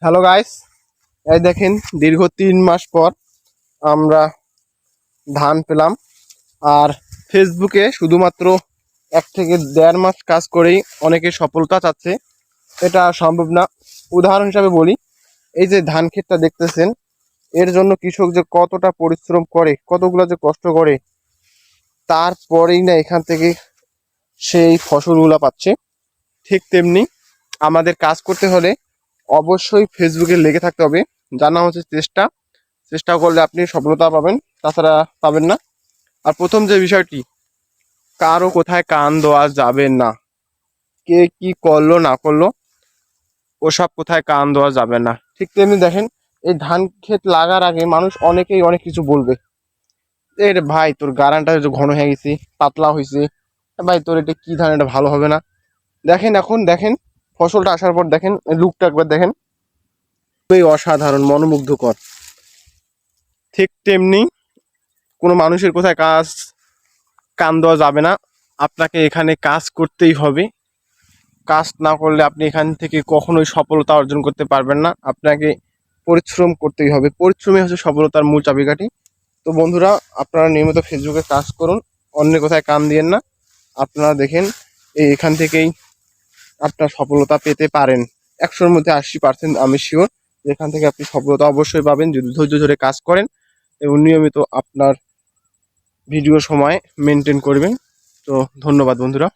Hello guys, এই দেখেন দীর্ঘ 3 মাস পর আমরা ধান পেলাম। আর ফেসবুকে শুধুমাত্র 1 থেকে 1.5 মাস কাজ করেই অনেকে সফলতা চাচ্ছে। এটা সম্ভব না। উদাহরণ হিসাবে বলি, এই যে ধান ক্ষেতটা দেখতেছেন, এর জন্য কৃষক যে কতটা পরিশ্রম করে, কতগুলো যে কষ্ট করে, তারপরেই না এখান থেকে সেই ফসলগুলো পাচ্ছে। ঠিক তেমনি আমাদের কাজ করতে হলে অবশ্যই ফেসবুকে লেগে থাকতে হবে। যার নাম হচ্ছে চেষ্টা। চেষ্টা করলে আপনি সফলতা পাবেন, তাছাড়া পাবেন না। আর প্রথম যে বিষয়টি, কারো কোথায় কান দেওয়া যাবে না। কে কি করলো না করলো ওসব কোথায় কান দেওয়া যাবে না। ঠিক তেমনি দেখেন, এই ধান ক্ষেত লাগার আগে মানুষ অনেকেই অনেক কিছু বলবে। এর ভাই তোর গারানটা ঘন হয়ে গেছে, পাতলা হয়েছে, ভাই তোর এটা কি ধান, এটা ভালো হবে না। দেখেন এখন দেখেন ফসলটা আসার পর দেখেন লুকটা একবার দেখেন, খুবই অসাধারণ, মনোমুগ্ধকর। ঠিক তেমনি কোনো মানুষের কোথায় কান দেওয়া যাবে না। আপনাকে এখানে কাজ করতেই হবে। কাজ না করলে আপনি এখান থেকে কখনোই সফলতা অর্জন করতে পারবেন না। আপনাকে পরিশ্রম করতেই হবে। পরিশ্রমই হচ্ছে সফলতার মূল চাবিকাঠি। তো বন্ধুরা, আপনারা নিয়মিত ফেসবুকে কাজ করুন, অন্যের কোথায় কান দিয়েন না। আপনারা দেখেন এখান থেকেই আপনার সফলতা পেতে পারেন। 100-র মধ্যে 80% আমি শিওর এখান থেকে আপনি সফলতা অবশ্যই পাবেন যদি ধৈর্য ধরে কাজ করেন এবং নিয়মিত আপনার ভিডিও সময় মেনটেন করবেন। তো ধন্যবাদ বন্ধুরা।